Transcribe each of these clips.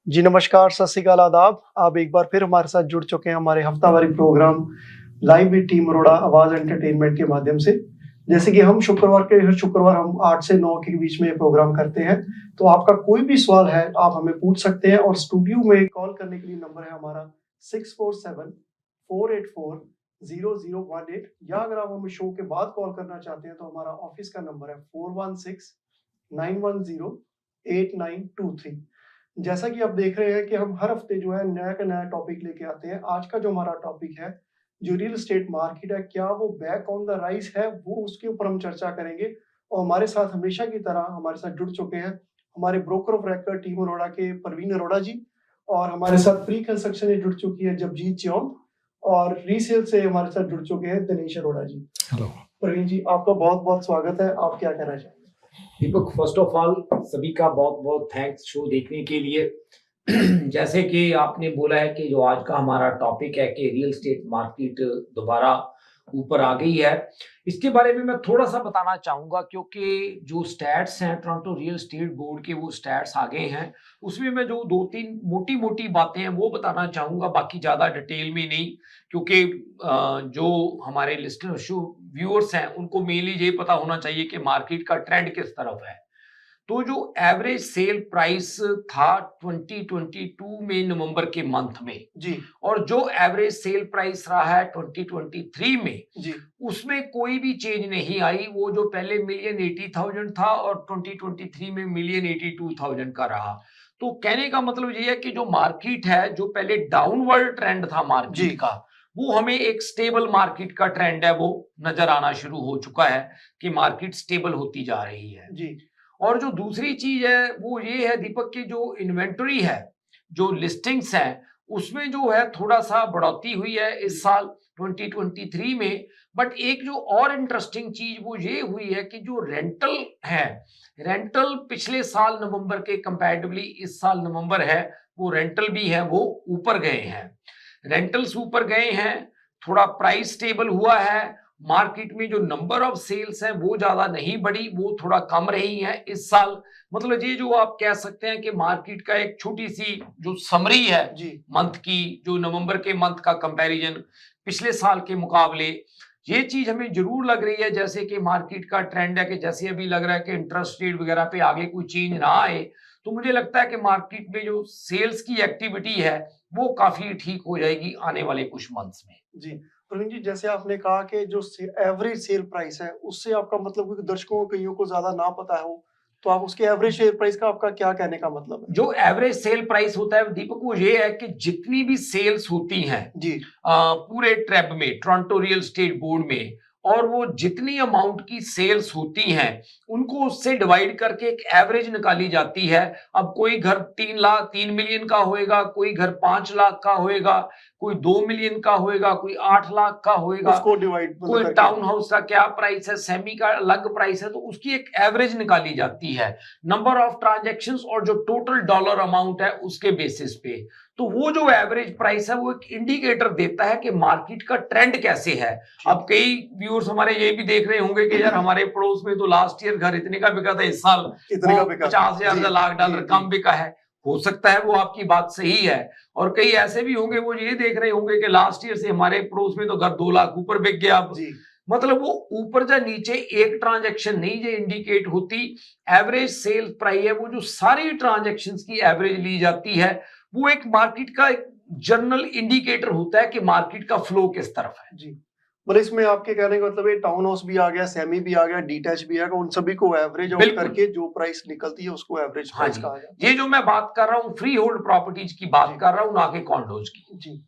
जी नमस्कार, सत श्री अकाल, आदाब। आप एक बार फिर हमारे साथ जुड़ चुके हैं हमारे हफ्तावारी programme live with team Arora Awaaz entertainment के माध्यम से। जैसे कि हम हर शुक्रवार हम 8 से 9 के बीच में ये प्रोग्राम करते हैं। तो आपका कोई भी सवाल है, आप हमें पूछ सकते हैं और स्टूडियो में कॉल करने के लिए नंबर है हमारा 6474840018 या अगर आप हमें शो के बाद कॉल करना चाहते हैं तो हमारा ऑफिस का नंबर है 4169108923। जैसा कि आप देख रहे हैं कि हम हर हफ्ते जो है नया का नया टॉपिक लेके आते हैं। आज का जो हमारा टॉपिक है, जो रियल एस्टेट मार्केट है, क्या वो बैक ऑन द राइज है, वो उसके ऊपर हम चर्चा करेंगे। और हमारे साथ हमेशा की तरह हमारे साथ जुड़ चुके हैं हमारे broker of record team Arora के परवीन अरोड़ा जी, और हमारे साथ प्री कंस्ट्रक्शन से जुड़ चुकी है जगजीत चौन, और रीसेल से हमारे साथ जुड़ चुके हैं दिनेश अरोड़ा जी। हेलो परवीन जी, आपका बहुत बहुत स्वागत है। आप क्या कहना चाहेंगे? दीपक, फर्स्ट ऑफ ऑल सभी का बहुत बहुत थैंक्स शो देखने के लिए। जैसे कि आपने बोला है कि जो आज का हमारा टॉपिक है कि रियल एस्टेट मार्केट दोबारा ऊपर आ गई है, इसके बारे में मैं थोड़ा सा बताना चाहूँगा, क्योंकि जो स्टैट्स हैं टोरंटो रियल एस्टेट बोर्ड के, वो स्टैट्स आ गए हैं। उसमें मैं जो 2-3 मोटी मोटी बातें हैं वो बताना चाहूँगा, बाकी ज़्यादा डिटेल में नहीं, क्योंकि जो हमारे लिस्टर शो व्यूअर्स हैं उनको मेनली ये पता होना चाहिए कि मार्केट का ट्रेंड किस तरफ है। तो जो एवरेज सेल प्राइस था 2022 में नवंबर के मंथ में, जी, और जो एवरेज सेल प्राइस रहा है 2023 में, जी, उसमें कोई भी चेंज नहीं आई। वो जो पहले $1,80,000 था और 2023 में $1,82,000 का रहा। तो कहने का मतलब ये है कि जो मार्केट है, जो पहले डाउनवर्ड ट्रेंड था जी, मार्केट का, वो हमें एक स्टेबल मार्केट का ट्रेंड है वो नजर आना शुरू हो चुका है कि मार्केट स्टेबल होती जा रही है। जी, और जो दूसरी चीज है वो ये है दीपक, की जो इन्वेंटरी है, जो लिस्टिंग्स है, उसमें जो है थोड़ा सा बढ़ोतरी हुई है इस साल 2023 में। बट एक जो और इंटरेस्टिंग चीज वो ये हुई है कि जो रेंटल है, रेंटल पिछले साल नवंबर के कंपैरेटिवली इस साल नवंबर है, वो रेंटल भी है वो ऊपर गए हैं। रेंटल्स ऊपर गए हैं, थोड़ा प्राइस स्टेबल हुआ है। मार्केट में जो नंबर ऑफ सेल्स हैं वो ज्यादा नहीं बढ़ी, वो थोड़ा कम रही है इस साल। मतलब ये जो आप कह सकते हैं कि मार्केट का एक छोटी सी जो समरी है जी, मंथ की, जो नवंबर के मंथ का कंपैरिजन पिछले साल के मुकाबले, ये चीज हमें जरूर लग रही है जैसे कि मार्केट का ट्रेंड है कि जैसे अभी लग रहा है कि इंटरेस्ट रेट वगैरह पे आगे कोई चेंज ना आए, तो मुझे लगता है कि मार्केट में जो सेल्स की एक्टिविटी है वो काफी ठीक हो जाएगी आने वाले कुछ मंथ्स में। जी। प्रवीण जी, जैसे आपने कहा कि जो एवरेज सेल प्राइस है, उससे आपका मतलब, क्योंकि दर्शकों को कईयों को ज्यादा ना पता हो, तो आप उसके एवरेज सेल प्राइस का आपका क्या कहने का मतलब है? जो एवरेज सेल प्राइस होता है दीपक, वो ये है कि जितनी भी सेल्स होती हैं जी, पूरे ट्रेब में, टोरंटो रियल एस्टेट बोर्ड में, और वो जितनी अमाउंट की सेल्स होती हैं उनको उससे डिवाइड करके एक एवरेज निकाली जाती है। अब कोई घर 3 मिलियन का होएगा, कोई घर 5 लाख का होएगा, कोई 2 मिलियन का होएगा, कोई 8 लाख का होएगा, उसको डिवाइड मतलब कोई करके। टाउन हाउस का क्या प्राइस है, सेमी का अलग प्राइस है, तो उसकी एक एवरेज निकाली जाती है नंबर ऑफ ट्रांजैक्शंस और जो टोटल डॉलर अमाउंट है उसके बेसिस पे। तो वो जो एवरेज प्राइस है वो एक इंडिकेटर देता है कि मार्केट का ट्रेंड कैसे है। अब कई व्यूअर्स हमारे ये भी देख रहे होंगे कि यार हमारे पड़ोस में तो लास्ट ईयर घर इतने का बिका था, इस साल इतने वो का बिका। 50,000 जी, या लाख जी, डॉलर जी, कम बिका है। हो सकता है वो आपकी बात सही है। और कई ऐसे भी होंगे वो ये देख रहे होंगे कि लास्ट ईयर से हमारे पड़ोस में तो घर 2 लाख ऊपर बिक गया। अब जी, मतलब वो ऊपर या नीचे एक ट्रांजैक्शन नहीं ये इंडिकेट होती। एवरेज सेल प्राइस है वो जो सारी ट्रांजैक्शंस की एवरेज ली जाती है, वो एक मार्केट का एक जनरल इंडिकेटर होता है कि मार्केट का फ्लो किस तरफ है। जी। मतलब इसमें आपके कहने का मतलब ये टाउन हाउस भी आ गया, सेमी भी आ गया, डिटैच भी आ गया, उन सभी को एवरेज आउट बिल्कुल। करके जो प्राइस निकलती है उसको एवरेज हाँ प्राइस जी, कहा जाता ये जो मैं बात कर रहा हूँ फ्री होल्ड प्रॉपर्टीज की है। बात जी, कर रहा हूँ, ना कि कॉन्डोज की। जी।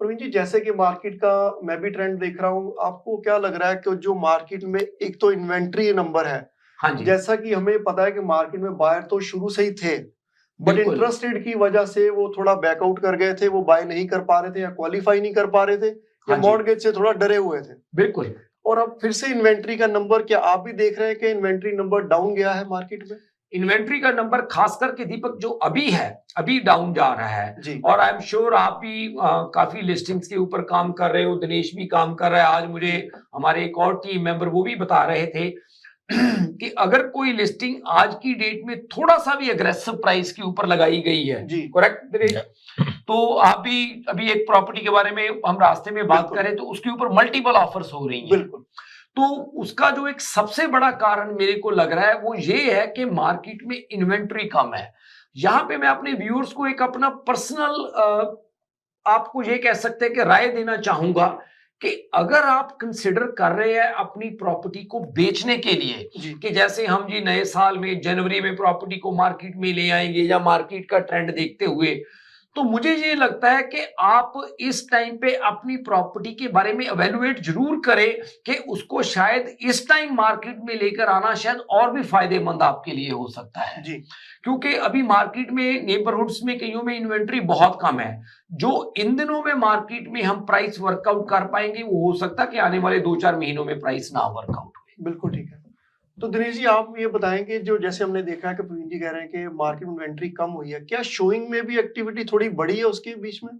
प्रवीण जी, जैसे कि मार्केट का मैं भी ट्रेंड देख रहा हूँ, आपको क्या लग रहा है कि जो मार्केट में एक तो इन्वेंट्री नंबर है, हाँ जी, जैसा कि हमें पता है कि मार्केट में बायर तो शुरू से ही थे, बट बिल्कुल। इंटरेस्ट रेट की वजह से वो थोड़ा बैकआउट कर गए थे, वो बाय नहीं कर पा रहे थे या क्वालिफाई नहीं कर पा रहे थे या हाँ जी, मॉर्गेज से थोड़ा डरे हुए थे। बिल्कुल। और अब फिर से इन्वेंट्री का नंबर, क्या आप भी देख रहे हैं कि इन्वेंट्री नंबर डाउन गया है मार्केट में? इन्वेंट्री का नंबर खास करके दीपक जो अभी है, अभी डाउन जा रहा है। जी, और आई एम श्योर आप भी काफी लिस्टिंग्स के ऊपर काम कर रहे हो, दिनेश भी काम कर रहा है। आज मुझे जी, हमारे एक और टीम मेंबर वो भी बता रहे थे कि अगर कोई लिस्टिंग आज की डेट में थोड़ा सा भी अग्रेसिव प्राइस के ऊपर लगाई गई है, जी करेक्ट, तो आप भी अभी एक प्रॉपर्टी के बारे में हम रास्ते में बात बिल्कुल। करें तो उसके ऊपर मल्टीपल ऑफर्स हो रही हैं, बिल्कुल तो उसका जो एक सबसे बड़ा कारण मेरे को लग रहा है वो ये है कि मार्केट में इन्वेंट्री कम है। यहां पे मैं अपने व्यूअर्स को एक अपना पर्सनल आपको ये कह सकते हैं कि राय देना चाहूंगा कि अगर आप कंसिडर कर रहे हैं अपनी प्रॉपर्टी को बेचने के लिए, जी कि जैसे हम जी नए साल में जनवरी में प्रॉपर्टी को मार्केट में ले आएंगे या मार्केट का ट्रेंड देखते हुए, तो मुझे ये लगता है कि आप इस टाइम पे अपनी प्रॉपर्टी के बारे में एवेलुएट जरूर करें कि उसको शायद इस टाइम मार्केट में लेकर आना शायद और भी फायदेमंद आपके लिए हो सकता है, जी क्योंकि अभी मार्केट में नेबरहुड्स में कईयों में इन्वेंट्री बहुत कम है। जो इन दिनों में मार्केट में हम प्राइस वर्कआउट कर पाएंगे वो हो सकता है कि आने वाले 2-4 महीनों में प्राइस ना वर्कआउट हुए। बिल्कुल ठीक है। तो दिनेश जी आप ये बताएंगे जो जैसे हमने देखा है कि प्रवीण जी कह रहे हैं कि मार्केट इन्वेंट्री कम हुई है, क्या शोइंग में भी एक्टिविटी थोड़ी बढ़ी है उसके बीच में?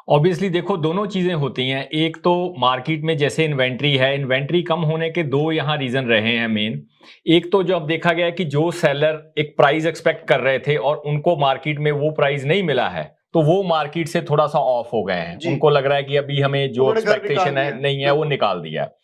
ऑब्वियसली देखो दोनों चीजें होती हैं। एक तो मार्केट में जैसे इन्वेंट्री है, इन्वेंट्री कम होने के दो यहाँ रीजन रहे हैं मेन। एक तो जो अब देखा गया कि जो सेलर एक प्राइस एक्सपेक्ट कर रहे थे और उनको मार्केट में वो प्राइस नहीं मिला है, तो वो मार्केट से थोड़ा सा ऑफ हो गए हैं। जी। उनको लग रहा है कि अभी हमें जो उन्होंने घर एक्सपेक्टेशन निकाल है दिया। नहीं है वो निकाल दिया है।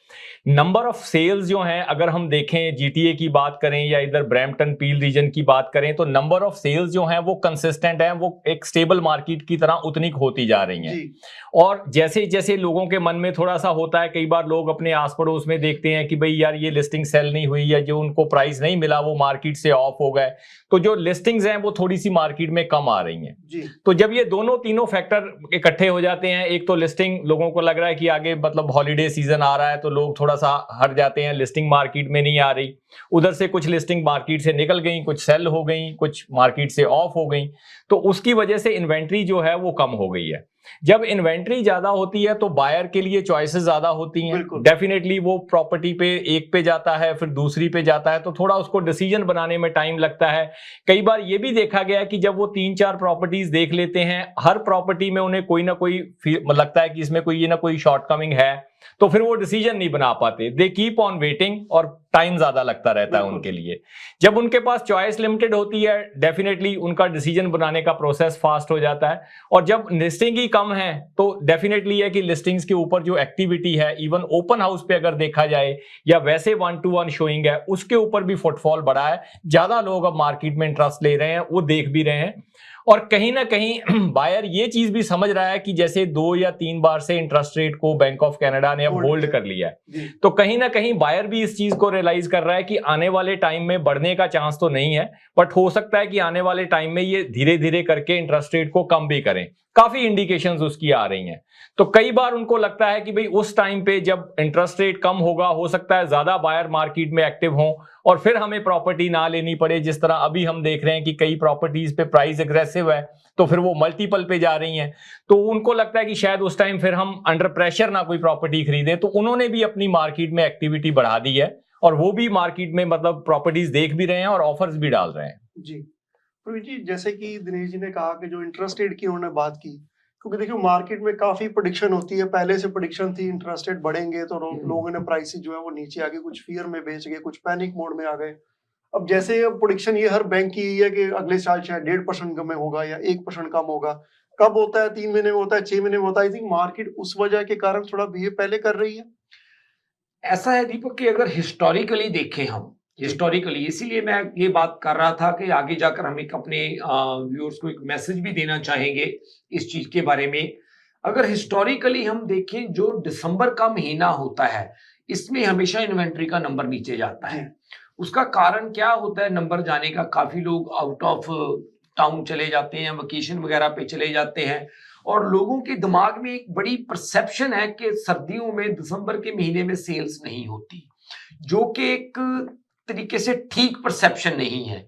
नंबर ऑफ सेल्स जो हैं, अगर हम देखें जीटीए की बात करें या इधर ब्रैम्पटन पील रीजन की बात करें, तो नंबर ऑफ सेल्स जो हैं वो कंसिस्टेंट हैं, वो एक स्टेबल मार्केट की तरह उतनी होती जा रही हैं। जी और जैसे जैसे लोगों के मन में थोड़ा सा होता है, कई बार लोग अपने आस पड़ोस में देखते हैं कि भाई यार ये लिस्टिंग सेल नहीं हुई या जो उनको प्राइस नहीं मिला वो मार्केट से ऑफ हो गए, तो जो लिस्टिंग्स हैं वो थोड़ी सी मार्केट में कम आ रही हैं। जी तो जब ये दोनों तीनों फैक्टर इकट्ठे हो जाते हैं, एक तो लिस्टिंग लोगों को लग रहा है कि आगे मतलब हॉलीडे सीजन आ रहा है तो लोग थोड़ा सा हट जाते हैं, लिस्टिंग मार्केट में नहीं आ रही, उधर से कुछ लिस्टिंग मार्केट से निकल गई, कुछ सेल हो गई, कुछ मार्केट से ऑफ हो गई, तो उसकी वजह से इन्वेंट्री जो है वो कम हो गई है। जब इन्वेंट्री ज्यादा होती है तो बायर के लिए चॉइसेस ज्यादा होती हैं, बिल्कुल। डेफिनेटली वो प्रॉपर्टी पे एक पे जाता है फिर दूसरी पे जाता है, तो थोड़ा उसको डिसीजन बनाने में टाइम लगता है। कई बार ये भी देखा गया कि जब वो 3-4 प्रॉपर्टीज देख लेते हैं, हर प्रॉपर्टी में उन्हें कोई ना कोई लगता है कि इसमें कोई ये ना कोई शॉर्टकमिंग है, तो फिर वो डिसीजन नहीं बना पाते, दे कीप ऑन वेटिंग और टाइम ज्यादा लगता रहता है बिल्कुल। उनके लिए। जब उनके पास चॉइस लिमिटेड होती है, डेफिनेटली उनका डिसीजन बनाने का प्रोसेस फास्ट हो जाता है। और जब लिस्टिंग ही कम है तो डेफिनेटली है कि लिस्टिंग्स के ऊपर जो एक्टिविटी है, इवन ओपन हाउस पे अगर देखा जाए या वैसे 1-to-1 शोइंग है, उसके ऊपर भी फुटफॉल बढ़ा है, ज्यादा लोग अब मार्केट में इंटरेस्ट ले रहे हैं, वो देख भी रहे हैं। और कहीं ना कहीं बायर ये चीज भी समझ रहा है कि जैसे 2 या 3 बार से इंटरेस्ट रेट को बैंक ऑफ कनाडा ने अब Hold होल्ड किया। कर लिया है, जी तो कहीं ना कहीं बायर भी इस चीज को रियलाइज कर रहा है कि आने वाले टाइम में बढ़ने का चांस तो नहीं है, बट हो सकता है कि आने वाले टाइम में ये धीरे धीरे करके इंटरेस्ट रेट को कम भी करें। काफी इंडिकेशंस उसकी आ रही हैं। तो कई बार उनको लगता है कि भाई उस टाइम पे जब इंटरेस्ट रेट कम होगा, हो सकता है ज्यादा बायर मार्केट में एक्टिव हों और फिर हमें प्रॉपर्टी ना लेनी पड़े। जिस तरह अभी हम देख रहे हैं कि कई प्रॉपर्टीज पे प्राइस एग्रेसिव है तो फिर वो मल्टीपल पे जा रही हैं, तो उनको लगता है कि शायद उस टाइम फिर हम अंडर प्रेशर ना कोई प्रॉपर्टी खरीदें, तो उन्होंने भी अपनी मार्केट में एक्टिविटी बढ़ा दी है और वो भी मार्केट में मतलब प्रॉपर्टीज देख भी रहे हैं और ऑफर्स भी डाल रहे हैं। जी प्रवीण जी, जैसे कि दिनेश जी ने कहा कि जो इंटरेस्ट रेट की उन्होंने बात की, क्योंकि देखिए मार्केट में काफी प्रेडिक्शन होती है, पहले से प्रेडिक्शन थी इंटरेस्ट रेट बढ़ेंगे तो लोगों ने प्राइसेस जो है वो नीचे आ गए, कुछ फियर में बेच गए, कुछ पैनिक मोड में आ गए। अब जैसे अब प्रेडिक्शन ये हर बैंक की है कि अगले साल शायद 1.5% कम होगा या 1% कम होगा, कब होता है 3 महीने में होता है, 6 महीने में होता है। आई थिंक मार्केट उस वजह के कारण थोड़ा बिहेव पहले कर रही है। ऐसा है दीपक कि अगर हिस्टोरिकली देखें हम, हिस्टोरिकली, इसीलिए मैं ये बात कर रहा था कि आगे जाकर हम एक अपने व्यूअर्स को एक मैसेज भी देना चाहेंगे इस चीज के बारे में। अगर हिस्टोरिकली हम देखें, जो दिसंबर का महीना होता है इसमें हमेशा इन्वेंट्री का नंबर नीचे जाता है। उसका कारण क्या होता है नंबर जाने का? काफी लोग आउट ऑफ टाउन चले जाते हैं, वेकेशन वगैरह पे चले जाते हैं और लोगों के दिमाग में एक बड़ी परसेप्शन है कि सर्दियों में दिसंबर के महीने में सेल्स नहीं होती, जो कि एक तरीके से ठीक परसेप्शन नहीं है।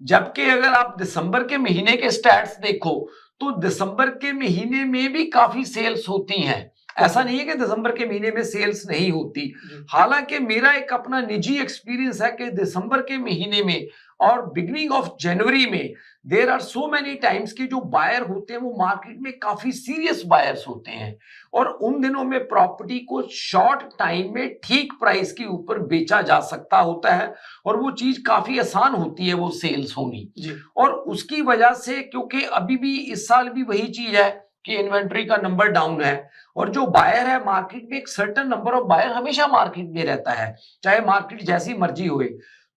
जबकि अगर आप दिसंबर के महीने के स्टैट्स देखो तो दिसंबर के महीने में भी काफी सेल्स होती हैं। ऐसा नहीं है कि दिसंबर के महीने में सेल्स नहीं होती। हालांकि मेरा एक अपना निजी एक्सपीरियंस है कि दिसंबर के महीने में और बिगनिंग ऑफ जनवरी में there are so many times कि जो बायर होते हैं वो मार्केट में काफी सीरियस बायर्स होते हैं और उन दिनों में प्रॉपर्टी को शॉर्ट टाइम में ठीक प्राइस के ऊपर बेचा जा सकता होता है और वो चीज काफी आसान होती है वो सेल्स होनी जी और उसकी वजह से क्योंकि अभी भी इस साल भी वही चीज है कि इन्वेंट्री का नंबर डाउन है और जो बायर है मार्केट में एक सर्टेन नंबर ऑफ बायर हमेशा मार्केट में रहता है चाहे मार्केट जैसी मर्जी होए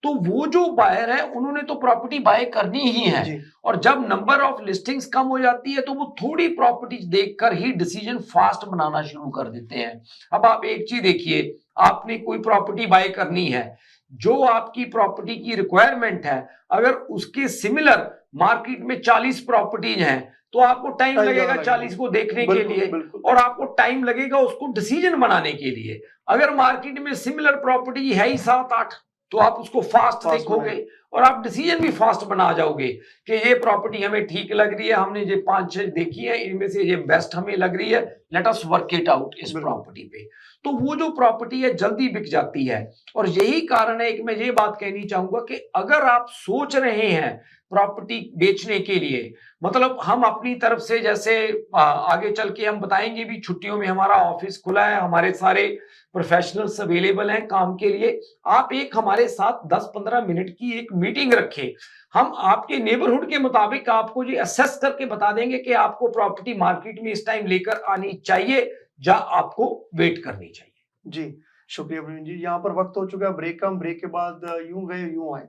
तो वो जो बायर है उन्होंने तो प्रॉपर्टी बाय करनी ही है जी और जब नंबर ऑफ लिस्टिंग्स कम हो जाती है तो वो थोड़ी प्रॉपर्टीज देखकर ही डिसीजन फास्ट बनाना शुरू कर देते हैं। अब आप एक चीज देखिए, आपने कोई प्रॉपर्टी बाय करनी है, जो आपकी प्रॉपर्टी की रिक्वायरमेंट है अगर उसके सिमिलर मार्केट में 40 प्रॉपर्टीज हैं तो आपको टाइम टाइम लगेगा ज्यादा 40 को देखने के बिल्कुल लिए बिल्कुल और आपको टाइम लगेगा उसको डिसीजन बनाने के लिए। अगर मार्केट में सिमिलर प्रॉपर्टी है ही 7-8 तो आप उसको फास्ट फास्ट देखोगे बनाएंगे। और आप डिसीजन भी फास्ट बना जाओगे कि ये प्रॉपर्टी हमें ठीक लग रही है, हमने ये 5-6 देखी है, इनमें से ये बेस्ट हमें लग रही है, let us work it out इस बिल्कुल। प्रॉपर्टी पे। तो वो जो प्रॉपर्टी है जल्दी बिक जाती है और यही कारण है कि मैं ये बात कहनी चाहूंगा कि अगर आप सोच रहे हैं प्रॉपर्टी बेचने के लिए, मतलब हम अपनी तरफ से जैसे आगे चल के हम बताएंगे भी, छुट्टियों में हमारा ऑफिस खुला है, हमारे सारे प्रोफेशनल्स अवेलेबल हैं काम के लिए। आप एक हमारे साथ 10-15 मिनट की एक मीटिंग रखें, हम आपके नेबरहुड के मुताबिक आपको ये असेस करके बता देंगे कि आपको प्रॉपर्टी मार्केट में इस टाइम लेकर आनी चाहिए या आपको वेट करनी चाहिए। जी शुक्रिया प्रवीण जी। यहाँ पर वक्त हो चुका है ब्रेक का, हम ब्रेक के बाद यूं गए यूं आए।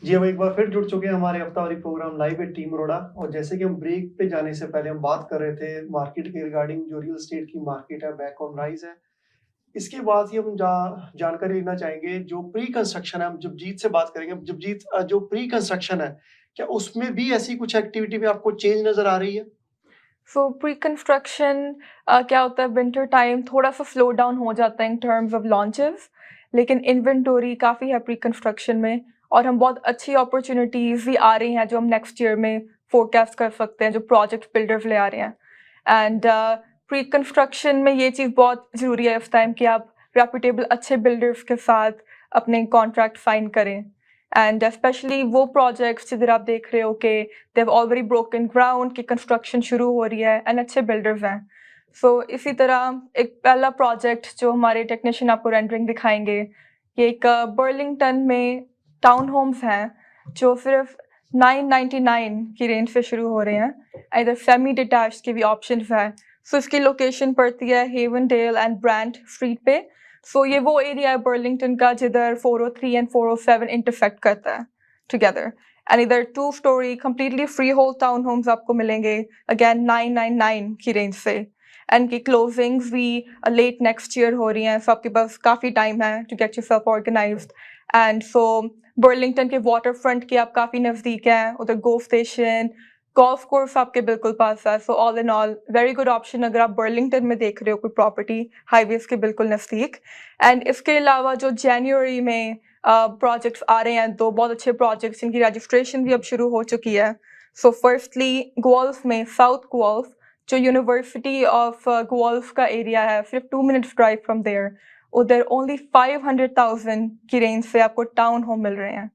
जी हम एक बार फिर जुड़ चुके हैं हमारे हफ्तावारी programme live at team Baroda और जैसे कि हम ब्रेक पे जाने से पहले हम बात कर रहे थे मार्केट के रिगार्डिंग, जो रियल एस्टेट की मार्केट है बैक ऑन राइज है। इसके बाद ही हम जानकारी लेना चाहेंगे जो प्री कंस्ट्रक्शन है, हम जगजीत से बात करेंगे। जगजीत, जो प्री कंस्ट्रक्शन है क्या उसमें भी ऐसी कुछ एक्टिविटी में आपको चेंज नजर आ रही है? सो प्री कंस्ट्रक्शन क्या होता है, विंटर टाइम थोड़ा सा स्लो डाउन हो जाता है इन टर्म्स ऑफ लॉन्चेस, लेकिन इन्वेंटोरी काफ़ी है प्री कंस्ट्रक्शन में और हम बहुत अच्छी अपॉर्चुनिटीज़ भी आ रही हैं जो हम नेक्स्ट ईयर में फोरकास्ट कर सकते हैं, जो प्रोजेक्ट बिल्डर्स ले आ रहे हैं। एंड प्री कंस्ट्रक्शन में ये चीज़ बहुत ज़रूरी है इस टाइम कि आप रेपुटेबल अच्छे बिल्डर्स के साथ अपने कॉन्ट्रैक्ट साइन करें। एंड स्पेशली वो प्रोजेक्ट्स जिधर आप देख रहे हो कि they have already broken ground, की कंस्ट्रक्शन शुरू हो रही है एंड अच्छे बिल्डर्स हैं। सो इसी तरह एक पहला प्रोजेक्ट जो हमारे टेक्नीशियन आपको रेंडरिंग दिखाएंगे, ये एक बर्लिंगटन में टाउन होम्स हैं जो सिर्फ 999 की रेंज से शुरू हो रहे हैं। इधर सेमी डिटैच्ड के भी ऑप्शंस हैं। सो इसकी लोकेशन पड़ती है हेवनडेल एंड ब्रांड स्ट्रीट पे। सो ये वो एरिया है बर्लिंगटन का जिधर 403 एंड 407 इंटरसेक्ट करता है टुगेदर। एंड इधर 2 story completely free hold town homes आपको मिलेंगे अगेन 999 की रेंज से। एंड की क्लोजिंग्स भी लेट नेक्स्ट ईयर हो रही हैं, सो आपके पास काफ़ी टाइम है to get yourself organised. And so Burlington के वाटर फ्रंट के आप काफ़ी नज़दीक हैं, उधर गो स्टेशन, गोल्फ कोर्स आपके बिल्कुल पास है। So all in all very good option अगर आप बर्लिंगटन में देख रहे हो कोई प्रॉपर्टी हाईवेज के बिल्कुल नज़दीक। एंड इसके अलावा जो जनवरी में प्रोजेक्ट्स आ रहे हैं, 2 बहुत अच्छे प्रोजेक्ट्स जिनकी रजिस्ट्रेशन भी अब शुरू हो चुकी है। सो फर्स्टली गुएल्फ में साउथ गुएल्फ, जो यूनिवर्सिटी ऑफ गुएल्फ का एरिया है, सिर्फ 2 मिनट्स ड्राइव फ्रॉम देयर, उधर ओनली 500,000 की रेंज से आपको टाउन होम मिल रहे हैं।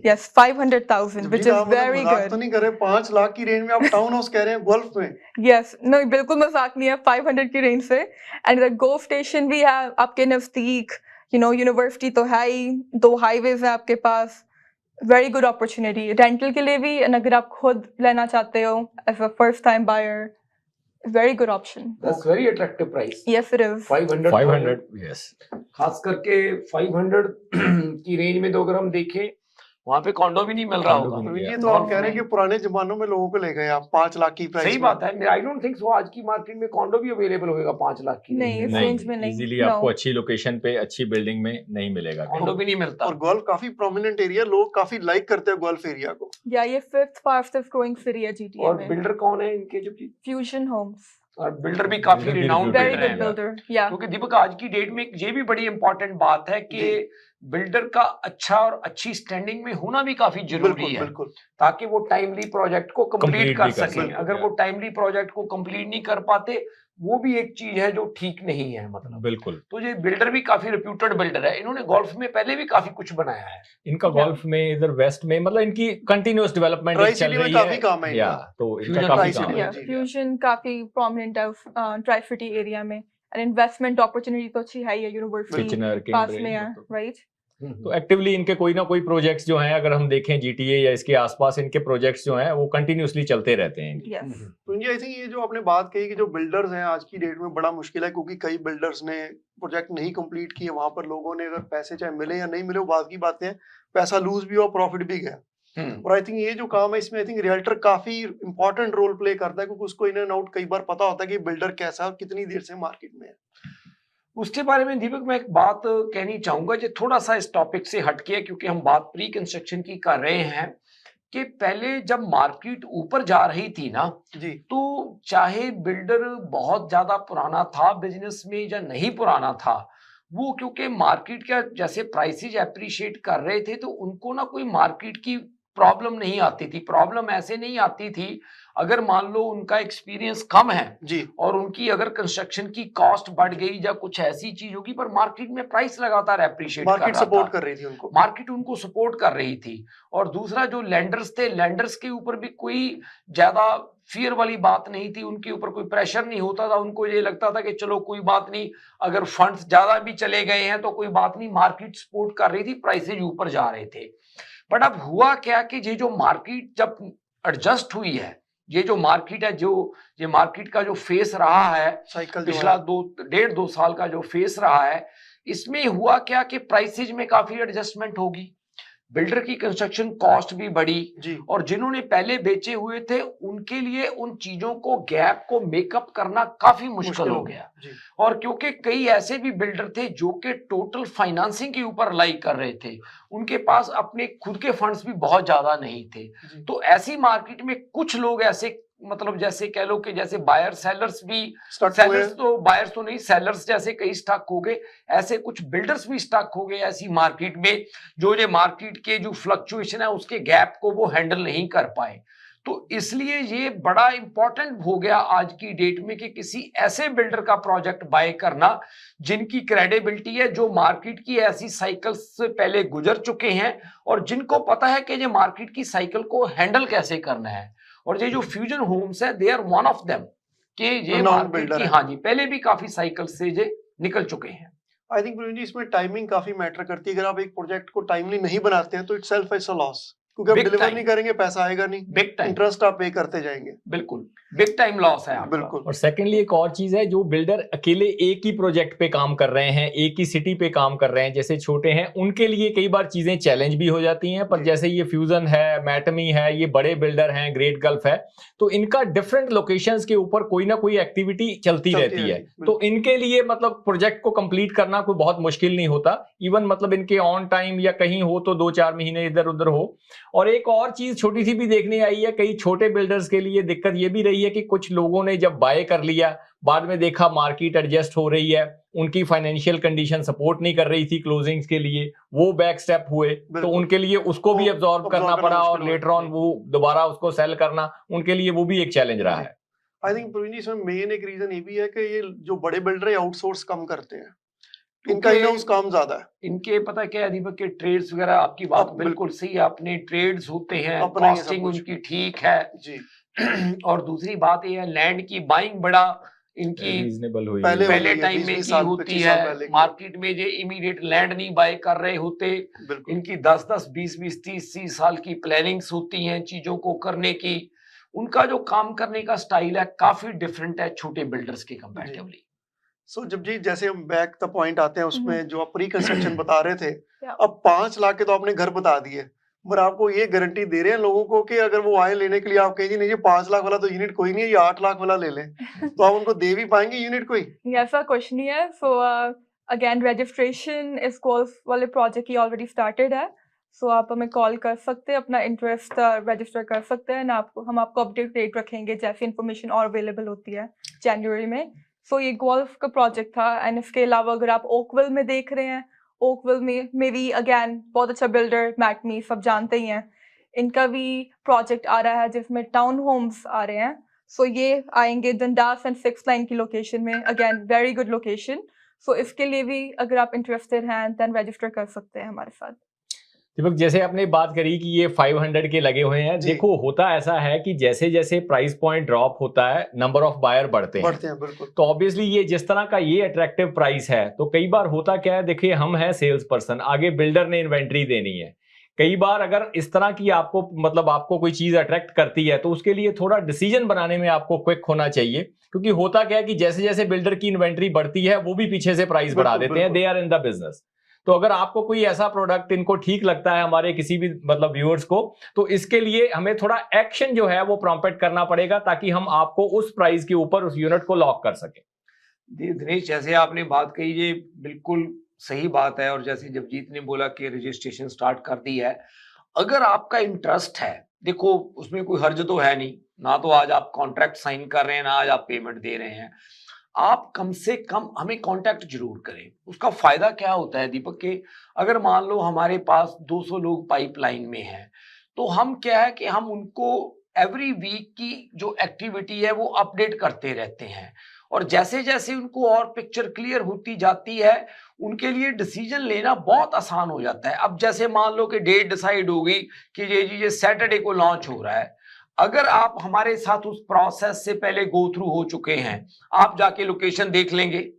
Yes, 500,000, which is very मजाक good. तो नहीं कर रहे, 5 लाख की रेंज में आप टाउन हाउस कह रहे हैं गोल्फ में? Yes, no, बिल्कुल मजाक नहीं है, 500 की रेंज से। एंड इधर गो स्टेशन भी है आपके नज़दीक, यूनिवर्सिटी तो है ही, 2 हाईवेज है आपके पास। वेरी गुड अपॉर्चुनिटी रेंटल के लिए भी, एंड अगर आप खुद लेना चाहते हो as a first time buyer, very good option. That's very attractive price. Yes it is. 500 yes, खास करके 500 की रेंज में तो अगर हम देखें वहां पे कॉन्डो भी नहीं मिल रहा कॉन्डो होगा। भी नहीं। ये तो आप कह रहे हैं कि पुराने जमानों में लोगों को ले गए आप 5 लाख की प्राइस सही में। बात है, आई डोंट थिंक सो आज की मार्केट में कॉन्डो भी अवेलेबल होगा 5 लाख की नहीं, इस रेंज में नहीं। इजीली आपको अच्छी लोकेशन पे अच्छी बिल्डिंग में नहीं मिलेगा। कॉन्डो भी नहीं मिलता। और गोल्फ काफी प्रोमिनेंट एरिया, लोग काफी लाइक करते हैं गोल्फ एरिया को। या ये 5th फास्टेस्ट ग्रोइंग सिटी है जीटीए और में। बिल्डर कौन है इनके जो फ्यूजन होम्स, और बिल्डर भी काफी बिल्डर भी रिनाउंड वेरी बिल्डर गुड है। बिल्डर। या क्योंकि दीपक आज की डेट में ये भी बड़ी इंपॉर्टेंट बात है कि जी। बिल्डर का अच्छा और अच्छी स्टैंडिंग में होना भी काफी जरूरी बिल्कुल है, बिल्कुल। ताकि वो टाइमली प्रोजेक्ट को कंप्लीट Complete कर भी कर सकें। सकें, अगर वो टाइमली प्रोजेक्ट को कंप्लीट नहीं कर पाते वो भी एक चीज है जो ठीक नहीं है मतलब। बिल्कुल। तो ये बिल्डर भी काफी रिप्यूटेड बिल्डर है, इन्होंने गोल्फ में पहले भी काफी कुछ बनाया है। इनका गोल्फ में इधर वेस्ट में मतलब इनकी कंटिन्यूअस डेवलपमेंट ट्राई चल सिटी में रही काफी है काम है या इनका। तो इनका फ्यूजन काफी ट्राई काम सिटी है। में। जी। फ्यूजन काफी प्रोमिनेंट है ट्राई सिटी एरिया में, एंड इन्वेस्टमेंट अपॉर्चुनिटी तो अच्छी है, ये यूनिवर्सिटी किचनर पास कैम्ब्रिज में है, मतलब। राइट? तो एक्टिवली इनके कोई ना कोई प्रोजेक्ट्स जो हैं अगर हम देखें जीटीए या इसके आसपास इनके प्रोजेक्ट्स जो हैं वो कंटिन्यूअसली चलते रहते हैं। यस। तो आई थिंक ये जो आपने बात कही कि जो बिल्डर्स हैं आज की डेट में बड़ा मुश्किल है, क्योंकि कई बिल्डर्स ने प्रोजेक्ट नहीं कंप्लीट किए, वहां पर लोगों ने अगर पैसे चाहे मिले या नहीं मिले वो बात की बातें हैं, पैसा लूज भी हुआ, प्रॉफिट भी गया। और आई थिंक ये जो काम है इसमें आई थिंक रियल्टर काफी इंपॉर्टेंट रोल प्ले करता है, क्योंकि उसको इन एंड आउट कई बार पता होता है कि बिल्डर कैसा और कितनी देर से मार्केट में है। उसके बारे में दीपक मैं एक बात कहनी चाहूंगा जो थोड़ा सा इस टॉपिक से हटके है, क्योंकि हम बात प्री कंस्ट्रक्शन की कर रहे हैं कि पहले जब मार्केट ऊपर जा रही थी ना जी। तो चाहे बिल्डर बहुत ज्यादा पुराना था बिजनेस में या नहीं पुराना था, वो क्योंकि मार्केट का जैसे प्राइसेज एप्रिशिएट कर रहे थे तो उनको ना कोई मार्केट की प्रॉब्लम नहीं आती थी। प्रॉब्लम ऐसे नहीं आती थी अगर मान लो उनका एक्सपीरियंस कम है जी। और उनकी अगर कंस्ट्रक्शन की कॉस्ट बढ़ गई या कुछ ऐसी चीज होगी, पर मार्केट में प्राइस लगातार एप्रिशिएट कर मार्केट रहा सपोर्ट था, कर रही थी उनको, मार्केट उनको सपोर्ट कर रही थी। और दूसरा जो लैंडर्स थे, लैंडर्स के ऊपर भी कोई ज्यादा फियर वाली बात नहीं थी, उनके ऊपर कोई प्रेशर नहीं होता था। उनको ये लगता था कि चलो कोई बात नहीं, अगर फंड्स ज्यादा भी चले गए हैं तो कोई बात नहीं, मार्केट सपोर्ट कर रही थी, प्राइसेज ऊपर जा रहे थे। बट अब हुआ क्या कि ये जो मार्केट जब एडजस्ट हुई है, ये जो मार्केट है, जो ये मार्केट का जो फेस रहा है साइकिल पिछला 1.5-2 साल का जो फेस रहा है, इसमें हुआ क्या कि प्राइसेज में काफी एडजस्टमेंट होगी, बिल्डर की कंस्ट्रक्शन कॉस्ट भी बढ़ी जी। और जिन्होंने पहले बेचे हुए थे उनके लिए उन चीजों को गैप को मेकअप करना काफी मुश्किल हो गया। जी। और क्योंकि कई ऐसे भी बिल्डर थे जो कि टोटल फाइनेंसिंग के ऊपर लाई कर रहे थे, उनके पास अपने खुद के फंड्स भी बहुत ज्यादा नहीं थे। जी। तो ऐसी मार्केट में कुछ लोग ऐसे मतलब जैसे कह लो कि जैसे बायर सेलर्स भी, स्टक हुए सेलर्स तो बायर्स तो नहीं, सेलर्स जैसे कई स्टक हो गए, ऐसे कुछ बिल्डर्स भी स्टक हो गए ऐसी मार्केट में, जो ये मार्केट के जो फ्लक्चुएशन है उसके गैप को वो हैंडल नहीं कर पाए। तो इसलिए ये बड़ा इंपॉर्टेंट हो गया आज की डेट में कि किसी ऐसे बिल्डर का प्रोजेक्ट बाय करना जिनकी क्रेडिबिलिटी है, जो मार्केट की ऐसी साइकिल से पहले गुजर चुके हैं और जिनको पता है कि ये मार्केट की साइकिल को हैंडल कैसे करना है। और ये जो फ्यूजन होम्स है, they are one of them कि ये Renowned मार्केट builder की, है। हाँ जी, पहले भी काफी साइकिल से ये निकल चुके हैं। आई थिंक प्रवीण जी इसमें टाइमिंग काफी मैटर करती है। अगर आप एक प्रोजेक्ट को टाइमली नहीं बनाते हैं तो इटसेल्फ इज अ लॉस, क्योंकि आप Big डिलीवर time. नहीं करेंगे, पैसा आएगा नहीं, बिग टाइम, इंटरेस्ट आप पे करते जाएंगे। बिल्कुल बिग टाइम लॉस है आपका। बिल्कुल। और सेकेंडली एक और चीज है, जो बिल्डर अकेले एक ही प्रोजेक्ट पे काम कर रहे हैं, एक ही सिटी पे काम कर रहे हैं, जैसे छोटे हैं, उनके लिए कई बार चीजें चैलेंज भी हो जाती हैं। पर जी। जैसे ये फ्यूजन है, मैटमी है, ये बड़े बिल्डर हैं, ग्रेट गल्फ है, तो इनका डिफरेंट लोकेशंस के ऊपर कोई ना कोई एक्टिविटी चलती रहती है। तो इनके लिए मतलब प्रोजेक्ट को कंप्लीट करना कोई बहुत मुश्किल नहीं होता। इवन मतलब इनके ऑन टाइम या कहीं हो तो 2-4 महीने इधर उधर हो। और एक और चीज छोटी सी भी देखने आई है, कई छोटे बिल्डर्स के लिए दिक्कत ये भी रही है कि कुछ लोगों ने जब बाय कर लिया, बाद में देखा मार्केट एडजस्ट हो रही है, उनकी फाइनेंशियल कंडीशन सपोर्ट नहीं कर रही थी क्लोजिंग्स के लिए, वो बैक स्टेप हुए, तो उनके लिए उसको भी अब्सॉर्ब करना पड़ा और लेटर ऑन वो दोबारा उसको सेल करना, उनके लिए वो भी एक चैलेंज रहा है। आई थिंक प्रवीण जी इसमें मेन एक रीजन ये भी है कि ये जो बड़े बिल्डर है आउटसोर्स कम करते हैं, इनका इन हाउस काम ज्यादा है। इनके पता क्या है दीपक के ट्रेड्स वगैरह, आपकी बात बिल्कुल सही है, अपने ट्रेड्स होते हैं, अपना ही सब कॉस्टिंग कुछ। उनकी ठीक है जी। और दूसरी बात ये है लैंड की बाइंग बड़ा इनकी रीजनेबल हुई पहले है। पहले होती है, टाइम 20 में की साल, होती 25 साल है, पहले की। मार्केट में ये इमीडिएट लैंड नहीं बाय कर रहे होते, बिल्कुल। इनकी 10-10, 20-20, 30-30 साल की प्लानिंग्स होती हैं चीजों को करने की। उनका जो काम करने का स्टाइल है काफी डिफरेंट है छोटे बिल्डर्स के कंपैरेटिवली। सो जब जी जैसे हम बैक द पॉइंट आते हैं उसमें जो आप प्री कंस्ट्रक्शन बता रहे थे, Yeah. अब 5 लाख के तो आपने घर बता दिए, पर आपको ये गारंटी दे रहे हैं लोगों को कि अगर वो आए लेने के लिए, आप कहेंगे नहीं ये 5 लाख वाला तो यूनिट कोई नहीं है, ये 8 लाख वाला ले लें, तो आप उनको दे भी पाएंगे यूनिट कोई? ऐसा कुछ नहीं है। सो अगेन रजिस्ट्रेशन इस गोल्फ वाले प्रोजेक्ट की ऑलरेडी स्टार्टेड है। सो आप हमें कॉल कर सकते हैं, अपना इंटरेस्ट रजिस्टर कर सकते हैं, ना हम आपको अपडेट रखेंगे जैसी इन्फॉर्मेशन और अवेलेबल होती है जनवरी में। सो ये गोल्फ का प्रोजेक्ट था। एंड इसके अलावा अगर आप ओकविल में देख रहे हैं, ओकविल में भी अगेन बहुत अच्छा बिल्डर मैटमी सब जानते ही हैं, इनका भी प्रोजेक्ट आ रहा है जिसमें टाउन होम्स आ रहे हैं। सो ये आएंगे डंडास एंड 6 लाइन की लोकेशन में, अगेन वेरी गुड लोकेशन। सो इसके लिए भी अगर आप इंटरेस्टेड हैं देन रजिस्टर कर सकते हैं हमारे साथ। दीपक, जैसे आपने बात करी कि ये 500 के लगे हुए हैं, जी। देखो होता ऐसा है कि जैसे जैसे प्राइस पॉइंट ड्रॉप होता है नंबर ऑफ बायर बढ़ते हैं। बिल्कुल। तो ऑब्वियसली ये जिस तरह का ये अट्रैक्टिव प्राइस है, तो कई बार होता क्या है, देखिए हम हैं सेल्स पर्सन, आगे बिल्डर ने इन्वेंट्री देनी है। कई बार अगर इस तरह की आपको मतलब आपको कोई चीज अट्रैक्ट करती है, तो उसके लिए थोड़ा डिसीजन बनाने में आपको क्विक होना चाहिए, क्योंकि होता क्या है कि जैसे जैसे बिल्डर की इन्वेंट्री बढ़ती है वो भी पीछे से प्राइस बढ़ा बिल्कुल, देते हैं। बिल्कुल। They are in the business. तो अगर आपको कोई ऐसा प्रोडक्ट इनको ठीक लगता है, हमारे किसी भी मतलब व्यूअर्स को, तो इसके लिए हमें थोड़ा एक्शन जो है वो प्रॉम्प्ट करना पड़ेगा, ताकि हम आपको उस प्राइस के ऊपर उस यूनिट को लॉक कर सकें। दिनेश, जैसे आपने बात कही, ये बिल्कुल सही बात है। और जैसे जगजीत ने बोला कि रजिस्ट्रेशन स्टार्ट कर दी है, अगर आपका इंटरेस्ट है, देखो उसमें कोई हर्ज तो है नहीं, ना तो आज आप कॉन्ट्रैक्ट साइन कर रहे हैं, ना आज आप पेमेंट दे रहे हैं। आप कम से कम हमें कांटेक्ट जरूर करें। उसका फायदा क्या होता है दीपक के, अगर मान लो हमारे पास 200 लोग पाइपलाइन में हैं, तो हम क्या है कि हम उनको एवरी वीक की जो एक्टिविटी है वो अपडेट करते रहते हैं। और जैसे जैसे उनको और पिक्चर क्लियर होती जाती है, उनके लिए डिसीजन लेना बहुत आसान हो जाता है। अब जैसे मान लो कि डेट डिसाइड होगी कि ये सैटरडे को लॉन्च हो रहा है, अगर आप हमारे साथ उस प्रोसेस से पहले गो थ्रू हो चुके हैं, आप जाके लोकेशन देख लेंगे।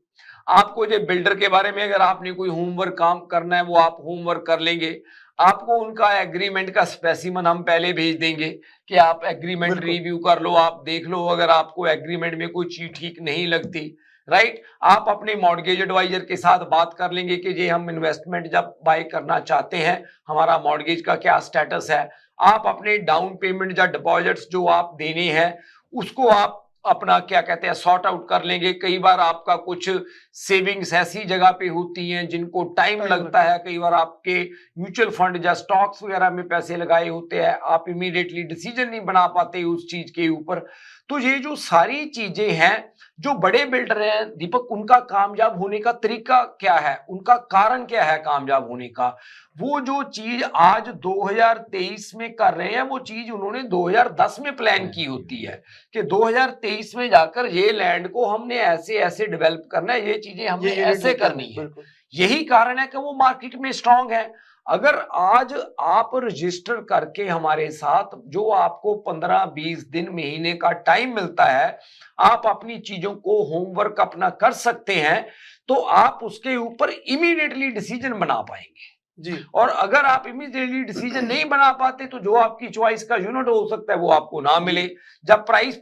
आपको जो बिल्डर के बारे में अगर आपने कोई होमवर्क काम करना है, वो आप होमवर्क कर लेंगे। आपको उनका एग्रीमेंट का स्पेसिमन हम पहले भेज देंगे कि आप एग्रीमेंट बिल्कुल। रिव्यू कर लो, आप देख लो। अगर आपको एग्रीमेंट में कोई चीज ठीक नहीं लगती, राइट, आप अपने मॉर्गेज एडवाइजर के साथ बात कर लेंगे कि जी हम इन्वेस्टमेंट जब बाय करना चाहते हैं, हमारा मॉर्गेज का क्या स्टेटस है। आप अपने डाउन पेमेंट या डिपॉजिट्स जो आप देने हैं, उसको आप अपना क्या कहते हैं सॉर्ट आउट कर लेंगे। कई बार आपका कुछ सेविंग्स ऐसी जगह पे होती हैं जिनको टाइम लगता है, कई बार आपके म्यूचुअल फंड या स्टॉक्स वगैरह में पैसे लगाए होते हैं, आप इमीडिएटली डिसीजन नहीं बना पाते उस चीज के ऊपर। तो ये जो सारी चीजें हैं, जो बड़े बिल्डर हैं दीपक, उनका कामयाब होने का तरीका क्या है, उनका कारण क्या है कामयाब होने का, वो जो चीज आज 2023 में कर रहे हैं, वो चीज उन्होंने 2010 में प्लान की होती है कि 2023 में जाकर ये लैंड को हमने ऐसे ऐसे डेवलप करना है, ये चीजें हमने ऐसे करनी है। यही कारण है कि वो मार्केट में स्ट्रांग है। अगर आज आप रजिस्टर करके हमारे साथ, जो आपको 15-20 दिन महीने का टाइम मिलता है, आप अपनी चीजों को होमवर्क अपना कर सकते हैं, तो आप उसके ऊपर इमीडिएटली डिसीजन बना पाएंगे जी। और अगर आप इमीडिएटली डिसीजन नहीं बना पाते, तो जो आपकी चॉइस का यूनिट हो सकता है वो आपको ना मिले। जब प्राइस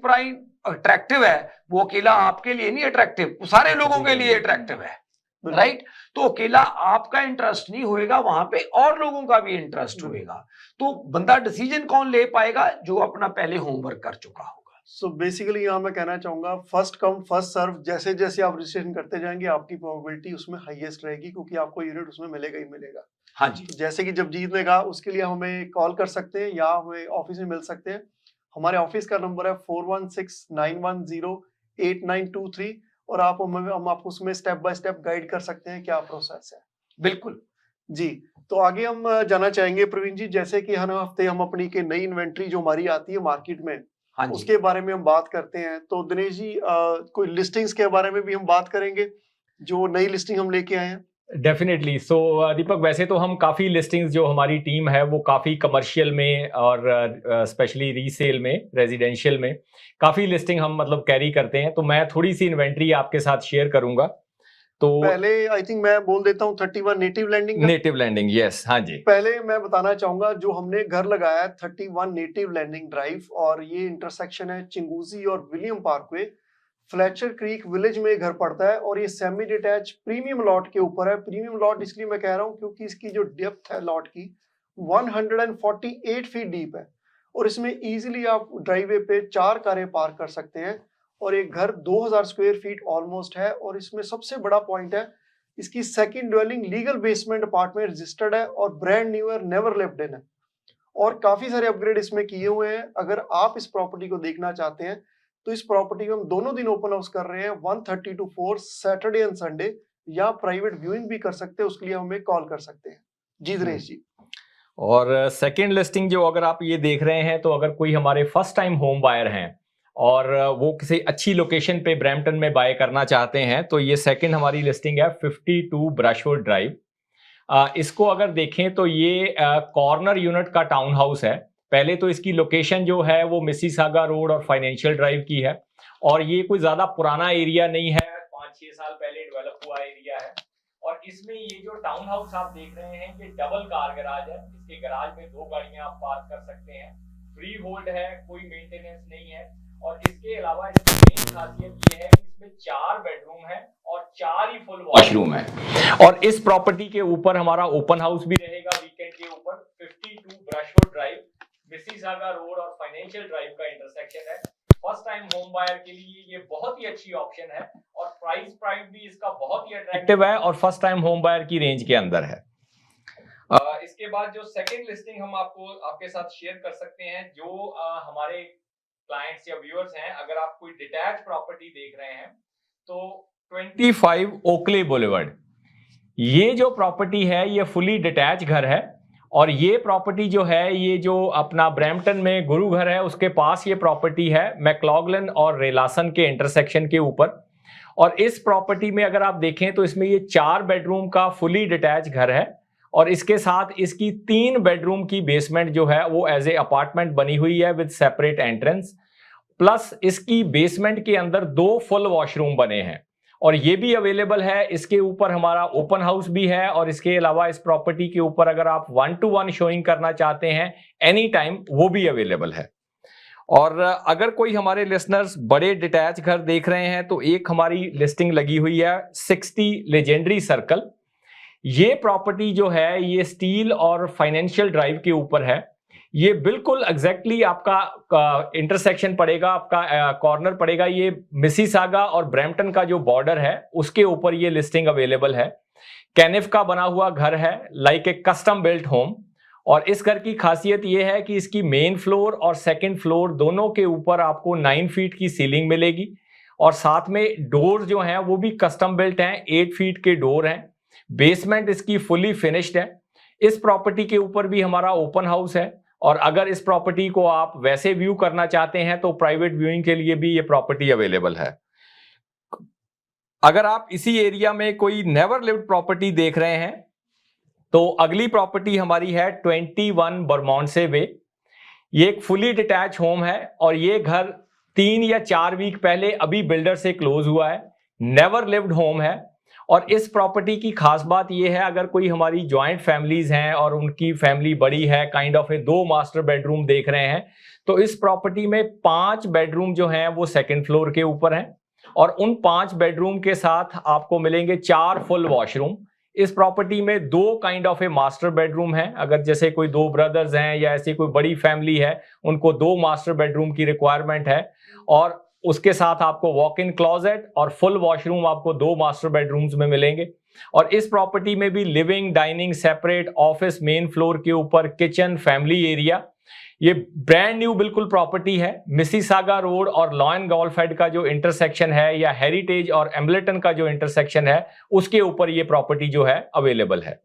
अट्रैक्टिव है, वो अकेला आपके लिए नहीं अट्रैक्टिव, वो सारे लोगों के लिए अट्रैक्टिव है, राइट। तो अकेला आपका इंटरेस्ट नहीं होएगा, वहां पे और लोगों का भी इंटरेस्ट होएगा। तो बंदा डिसीजन कौन ले पाएगा, जो अपना पहले होमवर्क कर चुका होगा। सो बेसिकली यहाँ मैं कहना चाहूंगा, फर्स्ट कम फर्स्ट सर्व, जैसे जैसे आप रजिस्ट्रेशन करते जाएंगे आपकी प्रोबेबिलिटी उसमें हाईएस्ट रहेगी, क्योंकि आपको यूनिट उसमें मिलेगा ही मिलेगा। हाँ जी। तो जैसे कि जगजीत ने कहा, उसके लिए हमें कॉल कर सकते हैं या हमें ऑफिस में मिल सकते हैं। हमारे ऑफिस का नंबर है 4169108923 और हम आपको उसमें स्टेप बाय स्टेप गाइड कर सकते हैं क्या प्रोसेस है। बिल्कुल जी। तो आगे हम जाना चाहेंगे प्रवीण जी, जैसे कि हर हफ्ते हम अपनी के नई इन्वेंट्री जो हमारी आती है मार्केट में, हाँ जी। उसके बारे में हम बात करते हैं। तो दिनेश जी, कोई लिस्टिंग्स के बारे में भी हम बात करेंगे, जो नई लिस्टिंग हम लेके आए हैं। डेफिनेटली। सो दीपक, वैसे तो हम काफ़ी लिस्टिंग्स जो हमारी टीम है वो काफ़ी कमर्शियल में और स्पेशली रीसेल में, रेजिडेंशियल में काफ़ी लिस्टिंग हम मतलब कैरी करते हैं। तो मैं थोड़ी सी इन्वेंट्री आपके साथ शेयर करूंगा। तो पहले आई थिंक मैं बोल देता हूँ 31 native landing. Native landing, yes, हाँ जी। पहले मैं बताना चाहूंगा, जो हमने घर लगाया है 31 नेटिव लैंडिंग ड्राइव, और ये इंटरसेक्शन है चिंगूजी और William Parkway, Fletcher creek village में घर पड़ता है, और ये सेमी डिटैच प्रीमियम लॉट के ऊपर है। प्रीमियम लॉट इसलिए मैं कह रहा हूँ क्योंकि इसकी जो डेप्थ है लॉट की 148 फीट डीप है, और इसमें इजीली आप ड्राइवे पे 4 कारें पार्क कर सकते हैं, और एक घर 2000 स्क्वायर फीट ऑलमोस्ट है। और इसमें सबसे बड़ा पॉइंट है, इसकी second dwelling legal basement apartment registered है और ब्रांड न्यू है, नेवर लिव्ड इन है, और काफी सारे अपग्रेड इसमें किए हुए हैं। अगर आप इस प्रॉपर्टी को देखना चाहते हैं तो इस प्रॉपर्टी में हम दोनों दिन ओपन हाउस कर रहे हैं, 1:30 to 4 सैटरडे एंड संडे, या प्राइवेट व्यूइंग भी कर सकते हैं, उसके लिए हमें कॉल कर सकते हैं। जी दिनेश जी। और सेकंड लिस्टिंग जो अगर आप ये देख रहे हैं, तो अगर कोई हमारे फर्स्ट टाइम होम बायर हैं, और वो किसी अच्छी लोकेशन पे ब्रैम्पटन में बाय करना चाहते हैं तो ये सेकंड हमारी लिस्टिंग है 52 ब्रशवुड ड्राइव। इसको अगर देखें तो ये कॉर्नर यूनिट का टाउन हाउस है। पहले तो इसकी लोकेशन जो है वो मिसिसागा रोड और फाइनेंशियल ड्राइव की है और ये कोई ज्यादा पुराना एरिया नहीं है, 5-6 साल पहले डेवलप हुआ एरिया है। और इसमें ये जो टाउन हाउस आप देख रहे हैं ये डबल कार गराज है। इसके गराज में 2 गाड़ियां आप पार्क कर सकते हैं, फ्री होल्ड है, कोई मेंटेनेंस नहीं है। और इसके अलावा इसकी मेन खासियत ये है कि इसमें 4 बेडरूम है और 4 ही फुल वॉशरूम है। और इस प्रॉपर्टी के ऊपर हमारा ओपन हाउस भी रहेगा वीकेंड के ऊपर। 52 ब्रशवुड ड्राइव, मिसिसागा रोड और फाइनेंशियल ड्राइव का इंटरसेक्शन है। फर्स्ट टाइम होम बायर के लिए ये बहुत ही अच्छी ऑप्शन है और प्राइस भी इसका बहुत ही अट्रैक्टिव है और फर्स्ट टाइम होम बायर की रेंज के अंदर है। इसके बाद जो सेकंड लिस्टिंग हम आपके साथ शेयर कर सकते हैं, जो हमारे क्लाइंट्स या व्यूअर्स हैं, अगर आप कोई डिटैच प्रॉपर्टी देख रहे हैं तो 25 ओकले बुलेवर्ड, ये जो प्रॉपर्टी है ये फुली डिटैच घर है। और ये प्रॉपर्टी जो है, ये जो अपना ब्रैम्पटन में गुरु घर है उसके पास ये प्रॉपर्टी है, मैक्लॉगलन और रेलासन के इंटरसेक्शन के ऊपर। और इस प्रॉपर्टी में अगर आप देखें तो इसमें ये 4 बेडरूम का फुली डिटैच घर है और इसके साथ इसकी 3 बेडरूम की बेसमेंट जो है वो एज ए अपार्टमेंट बनी हुई है विद सेपरेट एंट्रेंस। प्लस इसकी बेसमेंट के अंदर 2 फुल वॉशरूम बने हैं और ये भी अवेलेबल है। इसके ऊपर हमारा ओपन हाउस भी है और इसके अलावा इस प्रॉपर्टी के ऊपर अगर आप 1-to-1 शोइंग करना चाहते हैं एनी टाइम, वो भी अवेलेबल है। और अगर कोई हमारे लिसनर्स बड़े डिटैच घर देख रहे हैं तो एक हमारी लिस्टिंग लगी हुई है 60 लेजेंडरी सर्कल। ये प्रॉपर्टी जो है ये स्टील और फाइनेंशियल ड्राइव के ऊपर है। ये बिल्कुल एग्जैक्टली आपका इंटरसेक्शन पड़ेगा, आपका कॉर्नर पड़ेगा, ये मिसिसागा और ब्रैम्पटन का जो बॉर्डर है उसके ऊपर ये लिस्टिंग अवेलेबल है। कैनिफ का बना हुआ घर है, like a custom built home. और इस घर की खासियत ये है कि इसकी मेन फ्लोर और सेकंड फ्लोर दोनों के ऊपर आपको 9 फीट की सीलिंग मिलेगी और साथ में डोर जो हैं वो भी कस्टम बिल्ट हैं, 8 फीट के डोर हैं। बेसमेंट इसकी फुली फिनिश्ड है। इस प्रॉपर्टी के ऊपर भी हमारा ओपन हाउस है और अगर इस प्रॉपर्टी को आप वैसे व्यू करना चाहते हैं तो प्राइवेट व्यूइंग के लिए भी ये प्रॉपर्टी अवेलेबल है। अगर आप इसी एरिया में कोई नेवर लिव्ड प्रॉपर्टी देख रहे हैं तो अगली प्रॉपर्टी हमारी है 21 बर्मॉन्से वे। ये एक फुली डिटैच होम है और ये घर 3 या 4 वीक पहले अभी बिल्डर से क्लोज हुआ है। नेवर लिव्ड होम है और इस प्रॉपर्टी की खास बात यह है, अगर कोई हमारी जॉइंट फैमिलीज हैं और उनकी फैमिली बड़ी है, kind of A 2 master bedroom देख रहे हैं, तो इस प्रॉपर्टी में 5 बेडरूम जो हैं वो सेकंड फ्लोर के ऊपर हैं और उन 5 बेडरूम के साथ आपको मिलेंगे 4 फुल वॉशरूम। इस प्रॉपर्टी में 2 kind of A master bedroom है। अगर जैसे कोई 2 ब्रदर्स हैं या ऐसी कोई बड़ी फैमिली है, उनको 2 मास्टर बेडरूम की रिक्वायरमेंट है और उसके साथ आपको वॉक इन क्लोजेट और फुल वॉशरूम आपको 2 मास्टर बेडरूम्स में मिलेंगे। और इस प्रॉपर्टी में भी living, dining separate, office main floor के ऊपर, किचन, फैमिली एरिया। ये ब्रांड न्यू बिल्कुल प्रॉपर्टी है। मिसिसागा रोड और लॉयन गॉल्फहेड का जो इंटरसेक्शन है या हेरिटेज और एम्बलेटन का जो इंटरसेक्शन है उसके ऊपर ये प्रॉपर्टी जो है अवेलेबल है।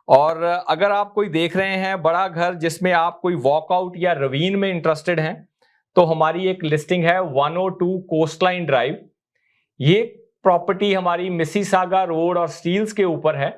और अगर आप कोई देख रहे हैं बड़ा घर जिसमें आप कोई वॉकआउट या रवीन में इंटरेस्टेड हैं तो हमारी एक लिस्टिंग है 102 कोस्टलाइन ड्राइव। ये प्रॉपर्टी हमारी मिसिसागा रोड और स्टील्स के ऊपर है।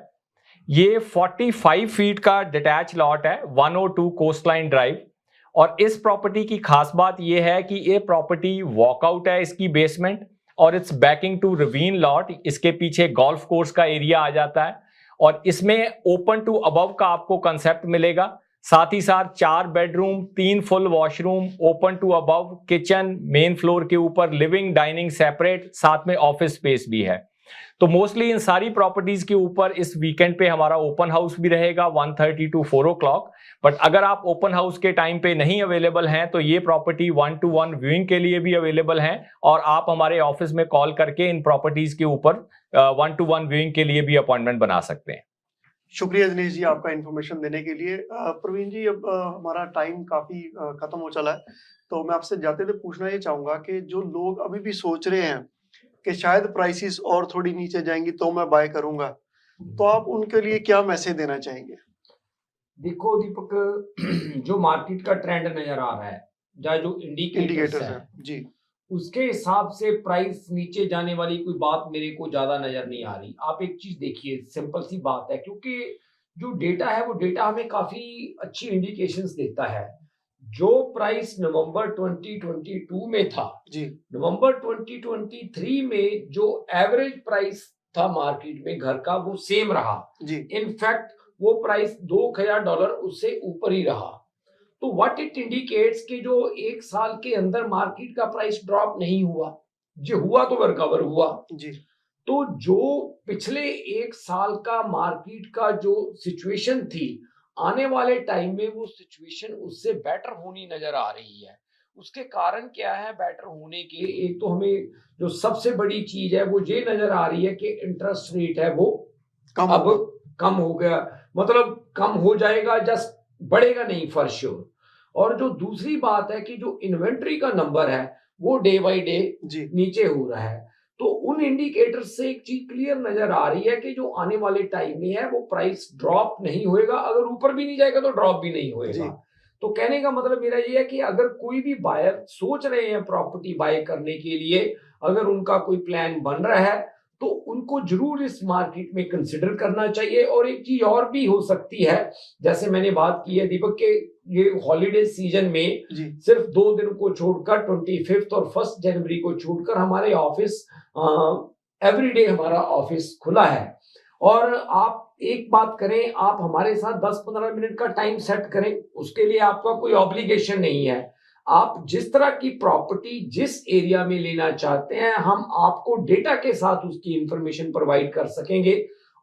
ये 45 फीट का डिटैच लॉट है, 102 कोस्टलाइन ड्राइव। और इस प्रॉपर्टी की खास बात यह है कि ये प्रॉपर्टी वॉकआउट है इसकी बेसमेंट और it's backing to ravine lot. इसके पीछे गोल्फ कोर्स का एरिया आ जाता है और इसमें ओपन टू अबव का आपको कंसेप्ट मिलेगा। साथ ही साथ 4 bedroom, 3 full washroom, open to above, kitchen, main floor के ऊपर लिविंग, डाइनिंग सेपरेट, साथ में ऑफिस स्पेस भी है। तो मोस्टली इन सारी प्रॉपर्टीज के ऊपर इस वीकेंड पे हमारा ओपन हाउस भी रहेगा 1:30 to 4 o'clock। बट अगर आप ओपन हाउस के टाइम पे नहीं अवेलेबल हैं तो ये प्रॉपर्टी 1-to-1 व्यूइंग के लिए भी अवेलेबल हैं और आप हमारे ऑफिस में कॉल करके इन प्रॉपर्टीज के ऊपर 1-to-1 व्यूइंग के लिए भी अपॉइंटमेंट बना सकते हैं। शुक्रिया दिनेश जी आपका इन्फॉर्मेशन देने के लिए। प्रवीण जी, अब हमारा टाइम काफी खत्म हो चला है, तो मैं आपसे जाते थे पूछना ये चाहूंगा कि जो लोग अभी भी सोच रहे हैं कि शायद प्राइसेस और थोड़ी नीचे जाएंगी तो मैं बाय करूंगा, तो आप उनके लिए क्या मैसेज देना चाहेंगे? देखो दीपक, जो मार्केट का ट्रेंड नजर आ रहा है या जो इंडिकेटर्स इंडिकेटर्स है है जी। उसके हिसाब से प्राइस नीचे जाने वाली कोई बात मेरे को ज्यादा नजर नहीं आ रही। आप एक चीज देखिए, सिंपल सी बात है, क्योंकि जो डेटा है वो डेटा हमें काफी अच्छी इंडिकेशंस देता है। जो प्राइस नवंबर 2022 में था, जी नवंबर 2023 में जो एवरेज प्राइस था मार्केट में घर का, वो सेम रहा। जी इनफैक्ट वो प्राइस $2,000 उससे ऊपर ही रहा। तो व्हाट इट इंडिकेट्स कि जो एक साल के अंदर मार्केट का प्राइस ड्रॉप नहीं हुआ, जो हुआ तो रिकवर हुआ। जी तो जो पिछले एक साल का मार्केट का जो सिचुएशन थी, आने वाले टाइम में वो सिचुएशन उससे बेटर होनी नजर आ रही है। उसके कारण क्या है बेटर होने के? एक तो हमें जो सबसे बड़ी चीज है वो ये नजर आ रही है कि इंटरेस्ट रेट है वो कम अब होगा। कम हो गया, मतलब कम हो जाएगा, जस्ट बढ़ेगा नहीं फॉर श्योर। और जो दूसरी बात है कि जो इन्वेंट्री का नंबर है वो डे बाय डे जी नीचे हो रहा है। तो उन इंडिकेटर से एक चीज क्लियर नजर आ रही है कि जो आने वाले टाइम में है वो प्राइस ड्रॉप नहीं होएगा, अगर ऊपर भी नहीं जाएगा तो ड्रॉप भी नहीं जी होएगा। तो कहने का मतलब मेरा ये है कि अगर कोई भी बायर सोच रहे हैं प्रॉपर्टी बाय करने के लिए, अगर उनका कोई प्लान बन रहा है तो उनको जरूर इस मार्केट में कंसिडर करना चाहिए। और एक चीज और भी हो सकती है, जैसे मैंने बात की है दीपक के, ये हॉलीडे सीजन में जी सिर्फ 2 दिन को छोड़कर 25 और 1 जनवरी को छोड़कर हमारे ऑफिस एवरीडे हमारा ऑफिस खुला है। और आप एक बात करें, आप हमारे साथ 10-15 मिनट का टाइम सेट करें, उसके लिए आपका कोई ऑब्लिगेशन नहीं है। आप जिस तरह की प्रॉपर्टी जिस एरिया में लेना चाहते हैं, हम आपको डेटा के साथ उसकी इंफॉर्मेशन प्रोवाइड कर सकेंगे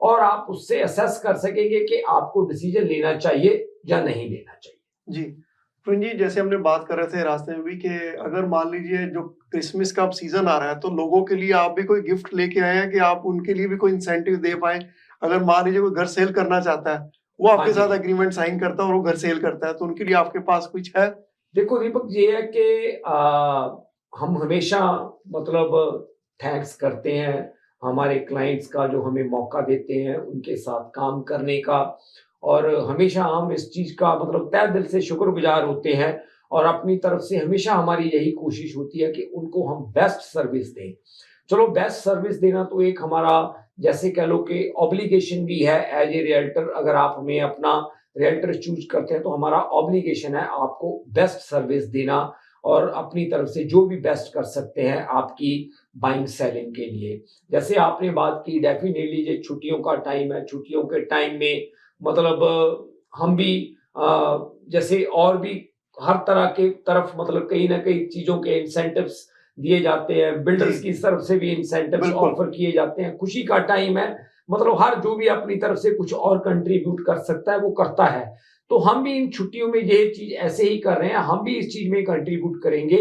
और आप उससे असेस कर सकेंगे कि आपको डिसीजन लेना चाहिए या नहीं लेना चाहिए। जी प्रवीण जी, जैसे हमने बात कर रहे थे रास्ते में भी कि अगर मान लीजिए जो क्रिसमस का अब सीजन आ रहा है तो लोगों के लिए आप भी कोई गिफ्ट लेके आए हैं कि आप उनके लिए भी कोई इंसेंटिव दे पाए। अगर मान लीजिए कोई घर सेल करना चाहता है, वो हाँ आपके जी। साथ एग्रीमेंट साइन करता है और वो घर सेल करता है, तो उनके लिए आपके पास कुछ है? देखो दीपक, ये है कि हम हमेशा मतलब थैंक्स करते हैं हमारे क्लाइंट्स का जो हमें मौका देते हैं उनके साथ काम करने का, और हमेशा हम इस चीज का मतलब तहे दिल से शुक्रगुजार होते हैं। और अपनी तरफ से हमेशा हमारी यही कोशिश होती है कि उनको हम बेस्ट सर्विस दें। चलो, बेस्ट सर्विस देना तो एक हमारा जैसे कह लो कि ऑब्लिगेशन भी है एज ए रियल्टर। अगर आप हमें अपना रियल्टर चूज करते हैं तो हमारा ऑब्लिगेशन है आपको बेस्ट सर्विस देना और अपनी तरफ से जो भी बेस्ट कर सकते हैं आपकी बाइंग सेलिंग के लिए। जैसे आपने बात की, डेफिनेटली ये छुट्टियों का टाइम है, छुट्टियों के टाइम में मतलब हम भी जैसे और भी हर तरह के तरफ मतलब कहीं ना कहीं चीजों के इंसेंटिव्स दिए जाते हैं, बिल्डर्स की तरफ से भी इंसेंटिव्स बिल्कुल। ऑफर किए जाते हैं। खुशी का टाइम है, मतलब हर जो भी अपनी तरफ से कुछ और कंट्रीब्यूट कर सकता है वो करता है। तो हम भी इन छुट्टियों में ये चीज ऐसे ही कर रहे हैं, हम भी इस चीज में कंट्रीब्यूट करेंगे।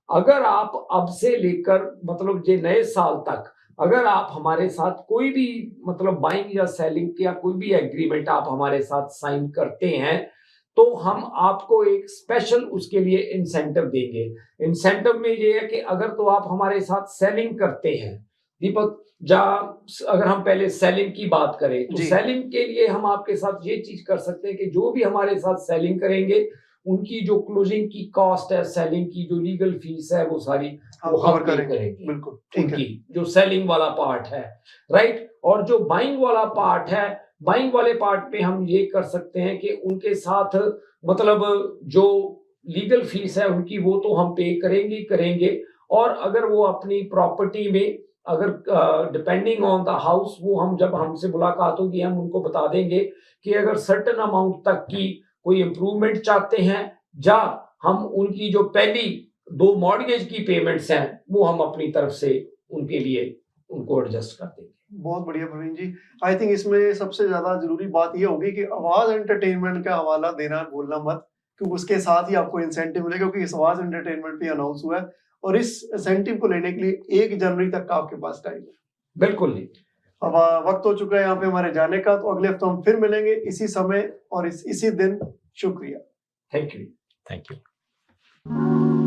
अगर आप अब से लेकर मतलब ये नए साल तक अगर आप हमारे साथ कोई भी मतलब बाइंग या सेलिंग या कोई भी एग्रीमेंट आप हमारे साथ साइन करते हैं तो हम आपको एक स्पेशल उसके लिए इंसेंटिव देंगे। इंसेंटिव में ये है कि अगर तो आप हमारे साथ सेलिंग करते हैं दीपक, अगर हम पहले सेलिंग की बात करें तो जी। सेलिंग के लिए हम आपके साथ ये चीज कर सकते हैं कि जो भी हमारे साथ सेलिंग करेंगे उनकी जो क्लोजिंग की कॉस्ट है, सेलिंग की जो लीगल फीस है, वो सारी हम वो हम कवर पे करेंगे। करेंगे। बिल्कुल ठीक है। उनकी जो सेलिंग वाला पार्ट है, राइट। और जो बाइंग वाला पार्ट है, बाइंग वाले पार्ट पे हम ये कर सकते हैं कि उनके साथ मतलब जो लीगल फीस है उनकी वो तो हम पे करेंगे। और अगर वो अपनी प्रॉपर्टी में अगर डिपेंडिंग ऑन द हाउस, वो हम जब हमसे मुलाकात होगी हम उनको बता देंगे कि अगर सर्टेन अमाउंट तक की कोई इम्प्रूवमेंट चाहते हैं या हम उनकी जो पहली 2 मॉर्गेज की पेमेंट्स हैं वो हम अपनी तरफ से उनके लिए उनको एडजस्ट कर देंगे। बहुत बढ़िया प्रवीण जी। आई थिंक इसमें सबसे ज्यादा जरूरी बात ये होगी कि आवाज एंटरटेनमेंट का हवाला देना भूलना मत, क्योंकि उसके साथ ही आपको इंसेंटिव मिलेगा, क्योंकि इस आवाज एंटरटेनमेंट पे अनाउंस हुआ है और इस इंसेंटिव को लेने के लिए 1 जनवरी तक का आपके पास टाइम है। बिल्कुल नहीं। अब वक्त हो चुका है यहाँ पे हमारे जाने का, तो अगले हफ्ते हम फिर मिलेंगे इसी समय और इसी दिन। शुक्रिया। Thank you. Thank you.